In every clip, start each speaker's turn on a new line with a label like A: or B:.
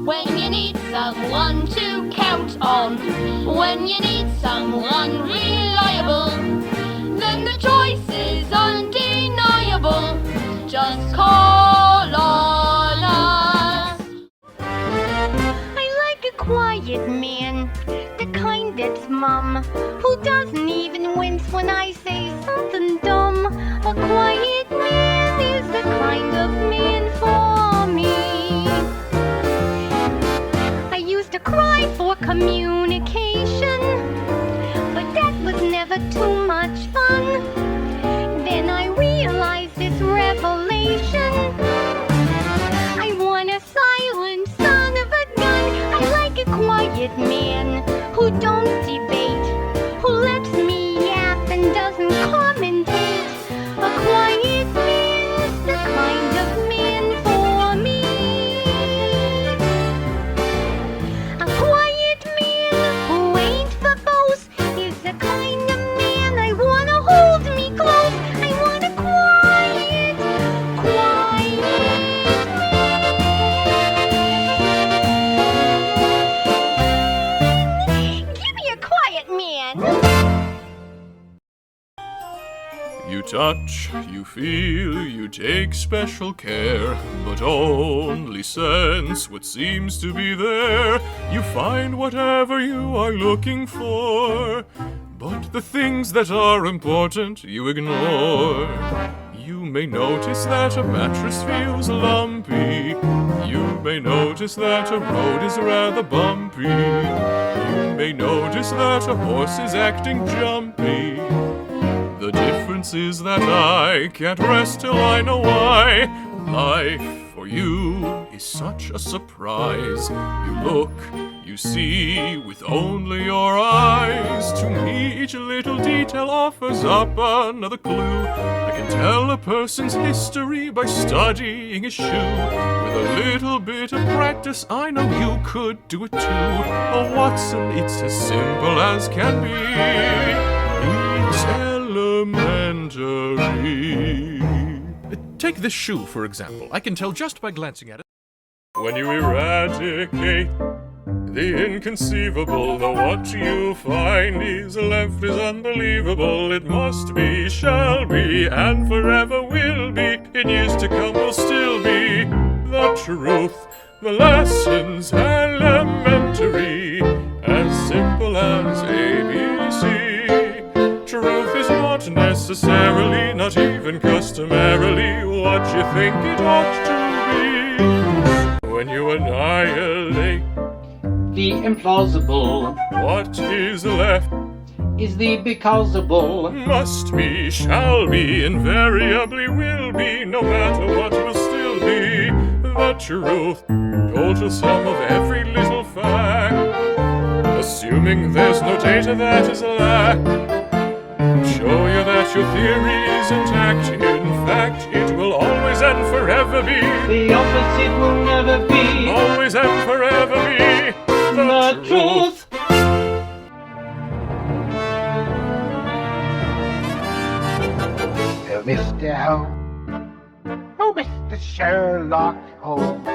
A: When you need someone to count on, when you need someone reliable, then the choice is undeniable. Just call on us. I like a quiet man, the kind that's mum, who doesn't even wince when I say something dumb. A quiet man is the kind of man for me. I used to cry for communication, but that was never too much fun. Then I realized this revelation: I want a silent son of a gun. I like a quiet man who don't debate, who lets me yap and doesn't commentate. A quiet man's the kind of man for me. A quiet man who ain't verbose is the kind of man I wanna hold me close. I want a quiet man. Give me a quiet man.
B: You touch, you feel, you take special care, but only sense what seems to be there. You find whatever you are looking for, but the things that are important you ignore. You may notice that a mattress feels lumpy. You may notice that a road is rather bumpy. You may notice that a horse is acting jumpy. The difference is that I can't rest till I know why. Life for you is such a surprise. You look, you see with only your eyes. To me each little detail offers up another clue. I can tell a person's history by studying his shoe. With a little bit of practice I know you could do it too. Oh Watson, it's as simple as can be. It's elementary. Take this shoe, for example. I can tell just by glancing at it. When you eradicate the inconceivable, though what you find is left is unbelievable. It must be, shall be, and forever will be. In years to come will still be the truth. The lesson's elementary, as simple as ABC. Truth is not necessarily, not even customarily, what you think it ought to be. When you annihilate
C: The implausible
B: what is left,
C: is the becauseable.
B: must be, shall be, invariably will be, no matter what will still be the truth. Total sum of every little fact, assuming there's no data that is a lack. Show you that your theory is intact. In fact, it will always and forever be.
C: The opposite will never be.
B: Always and forever be
C: The truth.
D: Oh, Mr. Holmes. Oh, Mr. Sherlock Holmes.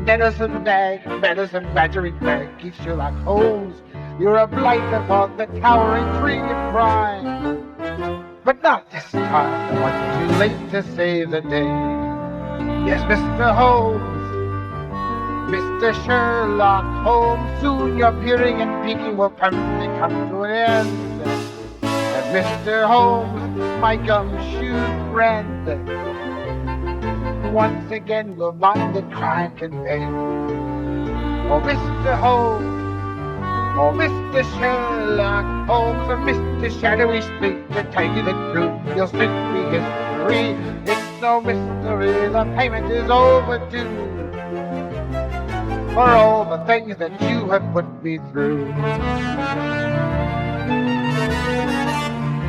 D: Medicine bag, medicine badgering bag, keep Sherlock Holmes. You're a blight upon the towering tree of crime. But not this time, it wasn't too late to save the day. Yes, Mr. Holmes, Mr. Sherlock Holmes, soon your peering and peeking will permanently come to an end. And Mr. Holmes, my gumshoe friend, once again will mind the crime conveyed. Oh, Mr. Holmes, oh, Mr. Sherlock Holmes, oh, Mr. Shadowy Street, to tell you the truth, you'll soon be history. It's no mystery, the payment is overdue for all the things that you have put me through.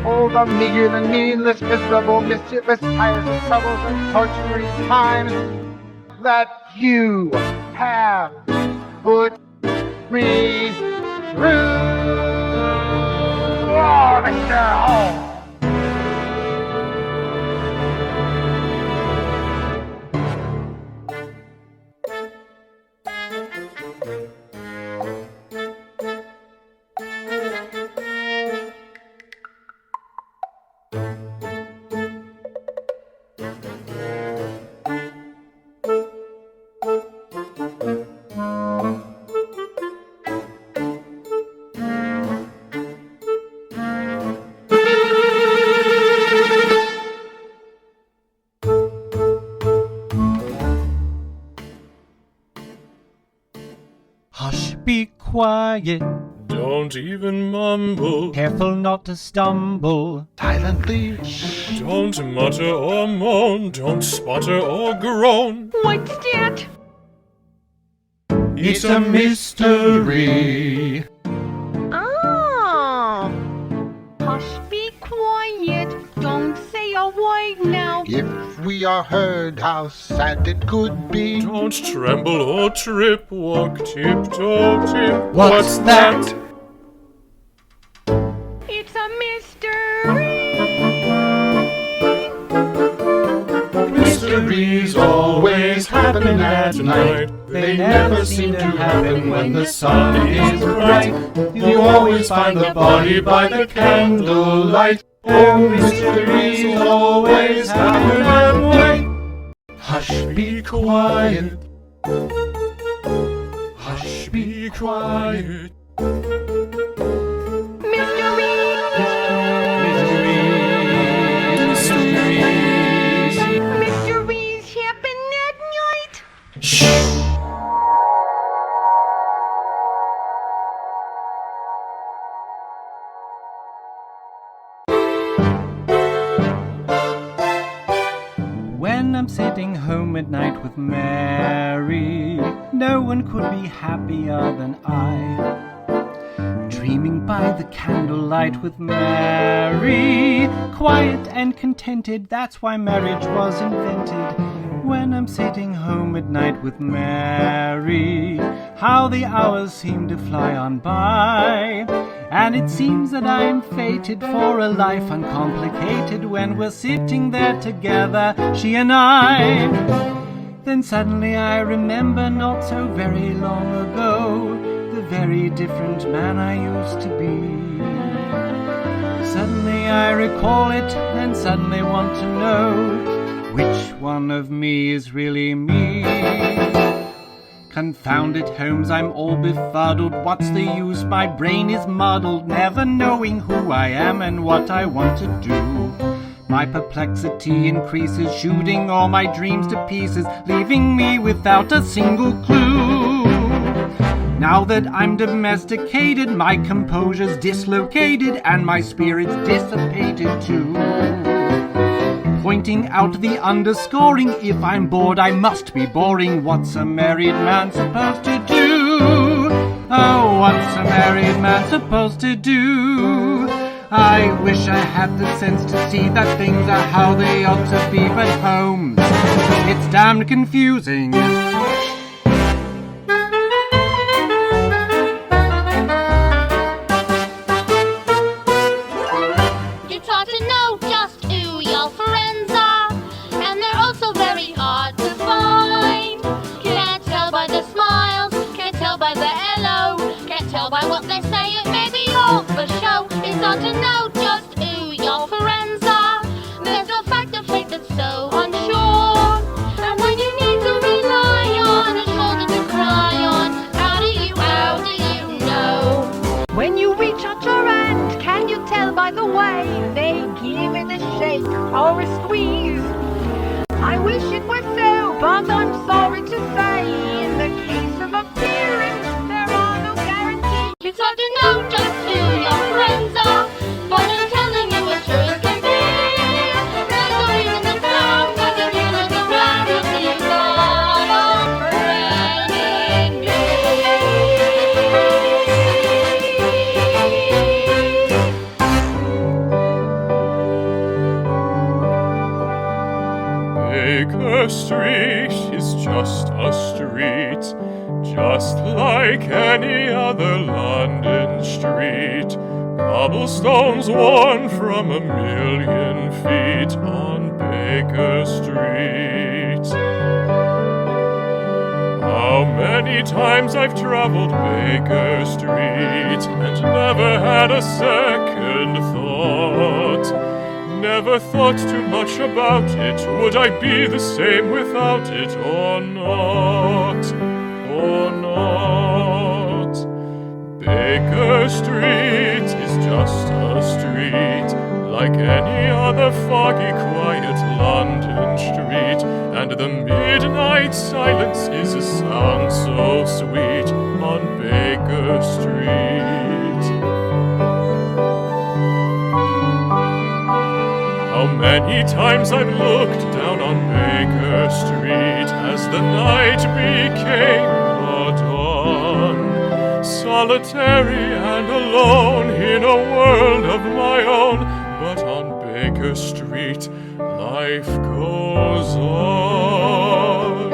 D: All the meager and meaningless, miserable, mischievous, tiresome troubles and torturing times that you have put me through. Oh, Mr. Holmes.
E: Hush, be quiet,
B: Don't even mumble.
E: careful not to stumble.
D: Silently.
B: Don't mutter or moan. Don't sputter or groan.
A: What's that?
E: It's a mystery.
A: Oh. Hush, be quiet. Don't say a word now.
D: If we are heard, how sad it could be.
B: Don't tremble or trip. Walk tiptoe tip.
E: What's that?
A: It's a mystery.
E: Mysteries always happen at night. They never seem to happen when the sun is bright. You always find the body by the candlelight. Oh, mysteries always happen at night. Hush, be quiet. Hush, be quiet.
A: Mysteries happen at night.
E: When I'm sitting home at night with Mary, no one could be happier than I. Dreaming by the candlelight with Mary, quiet and contented, that's why marriage was invented. When I'm sitting home at night with Mary, how the hours seem to fly on by. And it seems that I'm fated for a life uncomplicated when we're sitting there together, she and I. Then suddenly I remember not so very long ago the very different man I used to be. Suddenly I recall it, then suddenly want to know which one of me is really me. Confound it, Holmes, I'm all befuddled. What's the use? My brain is muddled, never knowing who I am and what I want to do. My perplexity increases, shooting all my dreams to pieces, leaving me without a single clue. Now that I'm domesticated, my composure's dislocated, and my spirit's dissipated too. Pointing out the underscoring, if I'm bored I must be boring. What's a married man supposed to do? Oh, what's a married man supposed to do? I wish I had the sense to see that things are how they ought to be, but Holmes, it's damned confusing.
A: It's hard to know just who your friends are, and they're also very hard to find. Can't tell by the smiles, can't tell by the hello, can't tell by what they say, it may be all for show. It's hard to know just who your friends are. There's no fact of fate that's so unsure, and when you need to rely on a shoulder to cry on, how do you know? When you reach out your hand, can you tell by the way they give it a shake or a squeeze? I wish it were so, but I'm sorry to say, in the case of appearance, there are no guarantees. It's hard to know just who your friends are, but I'm telling you as sure as can be. There's no reason to frown, 'cause if you look around, you'll see you've got a friend in me.
B: Baker Street is just a street, just like any other London street. Cobblestones worn from a million feet on Baker Street. How many times I've traveled Baker Street and never had a second thought. Never thought too much about it. Would I be the same without it or not? Or not? Baker Street is just a street, like any other foggy, quiet London street, and the midnight silence is a sound so sweet on Many times I've looked down on Baker Street as the night became the dawn, solitary and alone in a world of my own. But on Baker Street, life goes on.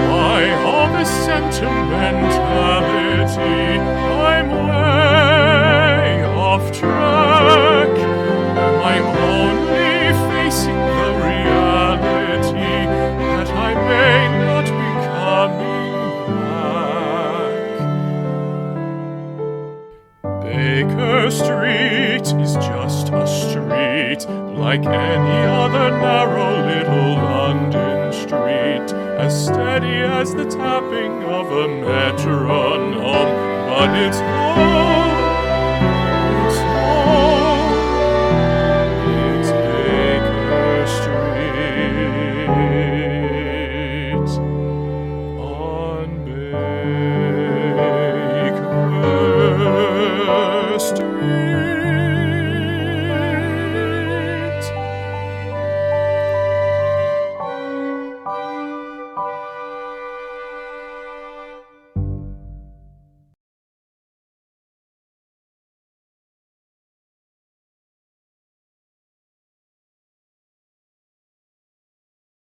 B: By all this sentimentality, I'm way off track. Am I only facing the reality that I may not be coming back? Baker Street is just a street, like any other narrow little London street, as steady as the tapping of a metronome, but it's home.